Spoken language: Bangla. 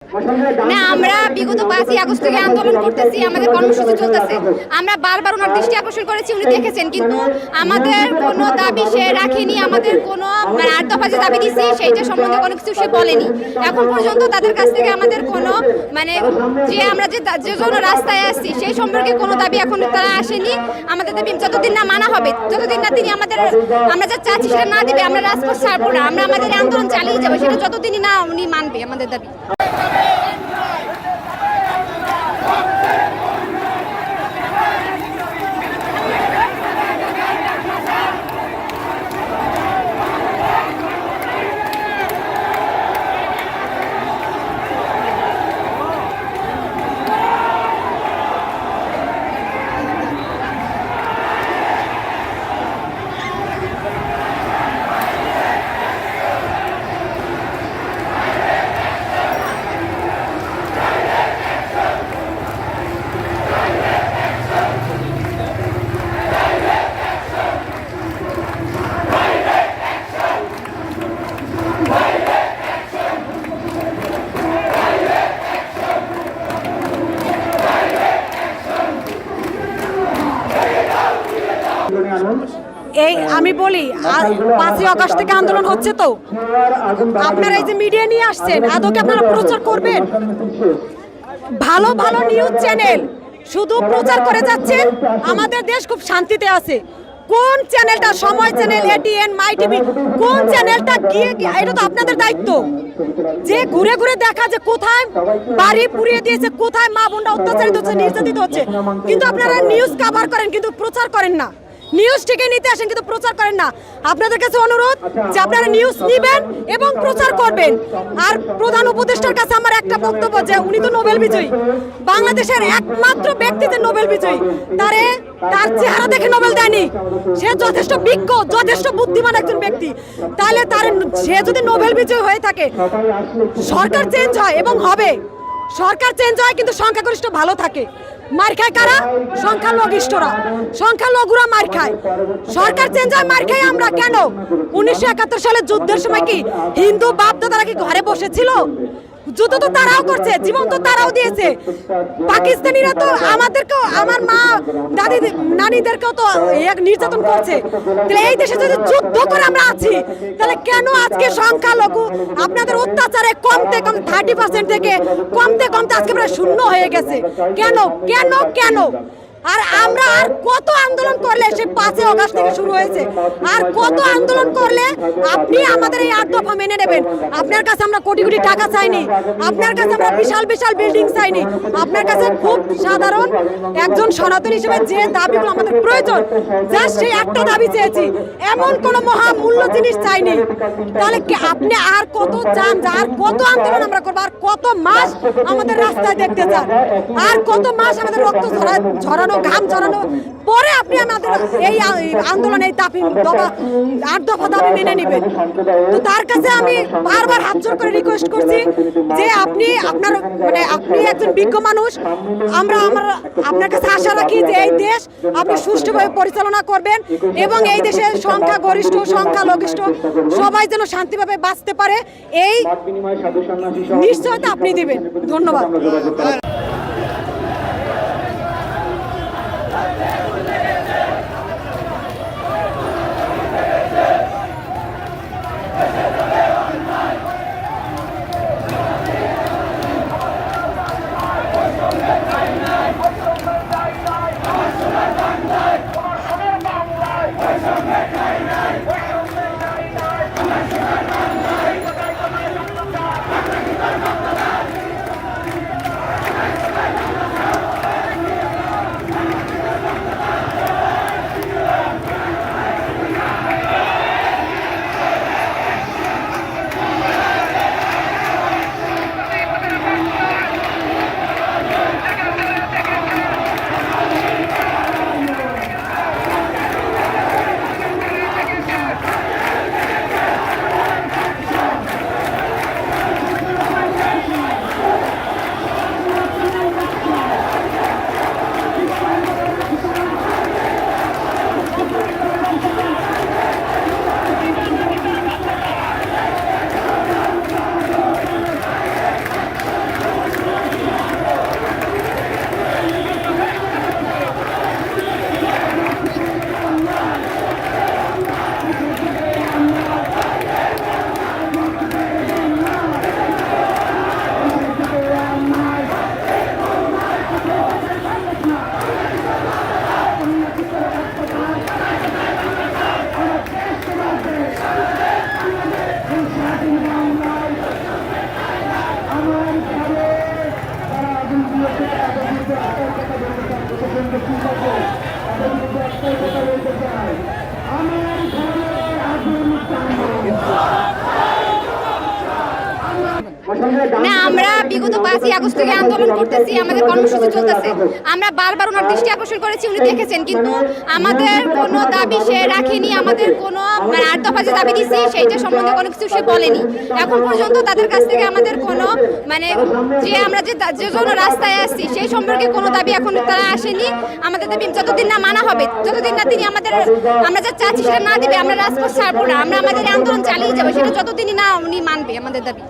না, আমরা বিগত 5ই আগস্ট থেকে আন্দোলন করতেছি, আমাদের কর্মসূচি চলতেছে। আমরা বারবার ওনার দৃষ্টি আকর্ষণ করেছি, উনি দেখেছেন, কিন্তু আমাদের কোনো দাবি সে রাখেনি। আমাদের কোনো 8 দফা যে দাবি দিচ্ছি সেইটা সম্বন্ধে কোনো কিছু সে বলেনি। এখন পর্যন্ত তাদের কাছ থেকে আমাদের কোনো যে আমরা যে জন্য রাস্তায় আসছি সেই সম্পর্কে কোনো দাবি এখন তারা আসেনি। আমাদের দাবি যতদিন না মানা হবে, যতদিন না তিনি আমরা যা চাচ্ছি সেটা না দিবে, আমরা রাজপথ ছাড়বো না। আমরা আমাদের আন্দোলন চালিয়ে যাবো, সেটা যতদিনই না উনি মানবে আমাদের দাবি। আমি বলি 5ই আগস্ট থেকে আন্দোলন হচ্ছে, তো আপনারা এই যে মিডিয়া নিয়ে আসছেন, আদৌ কি আপনারা প্রচার করবেন? ভালো ভালো নিউজ চ্যানেল শুধু প্রচার করে যাচ্ছেন আমাদের দেশ খুব শান্তিতে আছে। কোন চ্যানেলটা, সময় চ্যানেল, এটিএন, মাই টিভি, কোন চ্যানেলটা গিয়ে এটা তো আপনাদের দায়িত্ব যে ঘুরে ঘুরে দেখা যে কোথায় বাড়ি পুড়িয়ে দিয়েছে, কোথায় মা বোনরা অত্যাচারিত হচ্ছে, নির্যাতিত হচ্ছে, কিন্তু আপনারা নিউজ কভার করেন কিন্তু প্রচার করেন না। নিউজ থেকে নিতে আসেন কিন্তু প্রচার করেন না। আপনাদের কাছে অনুরোধ যে আপনারা নিউজ নিবেন এবং প্রচার করবেন। আর প্রধান উপদেষ্টার কাছে আমার একটা বক্তব্য যে উনি তো নোবেল বিজয়ী, বাংলাদেশের একমাত্র ব্যক্তি যে নোবেল বিজয়ী, তার চেহারা দেখে নোবেল দেয়নি। সে যথেষ্ট বিজ্ঞ, যথেষ্ট বুদ্ধিমান একজন ব্যক্তি। তাহলে সে যদি নোবেল বিজয়ী হয়ে থাকে, সরকার চেঞ্জ হয় এবং হবে, সরকার চেঞ্জ হয় কিন্তু সংখ্যাগরিষ্ঠ ভালো থাকে। মার খায় কারা? সংখ্যালঘুরা মার খায়। সরকার চেঞ্জ হয়, মার খাই আমরা। কেন? 1971 সালে যুদ্ধের সময় কি হিন্দু বাপ দাদারা কি ঘরে বসেছিল? যুদ্ধ তো তারাও করছে, জীবন তো তারাও দিয়েছে। পাকিস্তানিরা তো আমাদেরকেও, আমার মা দাদি নানিদেরকেও তো নির্যাতন করছে। তাহলে এই দেশে যদি যুদ্ধ করে আমরা আছি, তাহলে কেন আজকে সংখ্যালঘু আপনাদের অত্যাচারে কমতে 30% থেকে কমতে আজকে প্রায় 0 হয়ে গেছে? কেন কেন কেন? আর আমরা আর কত আন্দোলন করলে, সে 5ই আগস্ট থেকে শুরু হয়েছে, আর কত আন্দোলন করলে আপনি আমাদের এই 8 দফা মেনে নেবেন? আপনার কাছে আমরা কোটি কোটি টাকা চাইনি, আপনার কাছে আমরা বিশাল বিশাল বিল্ডিং চাইনি, আপনার কাছে খুব সাধারণ একজন সনাতন হিসেবে যে দাবিগুলো আমাদের প্রয়োজন, জাস্ট সেই একটা দাবি চেয়েছি, এমন কোনো মহামূল্য জিনিস চাইনি। তাহলে কি আপনি আর কত চান? আর কত আন্দোলন আমরা করবো? আর কত মাস আমাদের রাস্তায় দেখতে চান? আর কত মাস আমাদের রক্ত ঝরানো, ঘাম ঝরানো পরে আপনি আমাদের এই আন্দোলন, এই 8 দফা দাবি মেনে নেবেন? তো তার কাছে আমি বারবার হাত জোর করে রিকোয়েস্ট করছি যে আপনি একজন বিজ্ঞ মানুষ, আমরা আপনার কাছে আশা রাখি যে এই দেশ আপনি সুষ্ঠুভাবে পরিচালনা করবেন এবং এই দেশের সংখ্যাগরিষ্ঠ, সংখ্যালঘিষ্ঠ সবাই যেন শান্তিভাবে বাঁচতে পারে, এই নিশ্চয়তা আপনি দিবেন। ধন্যবাদ। না, আমরা বিগত 5ই আগস্ট থেকে আন্দোলন করতেছি, আমাদের কর্মসূচি চলতেছে। আমরা বারবার ওনার দৃষ্টি আকর্ষণ করেছি, উনি দেখেছেন, কিন্তু আমাদের কোনো দাবি সে রাখেনি। আমাদের কোনো 8 দফা যে দাবি দিচ্ছি সেইটা সম্বন্ধে কোনো কিছু সে বলেনি। এখন পর্যন্ত তাদের কাছ থেকে আমাদের কোনো যে আমরা যে জন্য রাস্তায় আসছি সেই সম্পর্কে কোনো দাবি এখন তারা আসেনি। আমাদের দাবি যতদিন না মানা হবে, যতদিন না তিনি আমরা যা চাচ্ছি সেটা না দিবে, আমরা রাজপথ ছাড়বো না। আমরা আমাদের আন্দোলন চালিয়ে যাবো, সেটা যতদিনই না উনি মানবে আমাদের দাবি।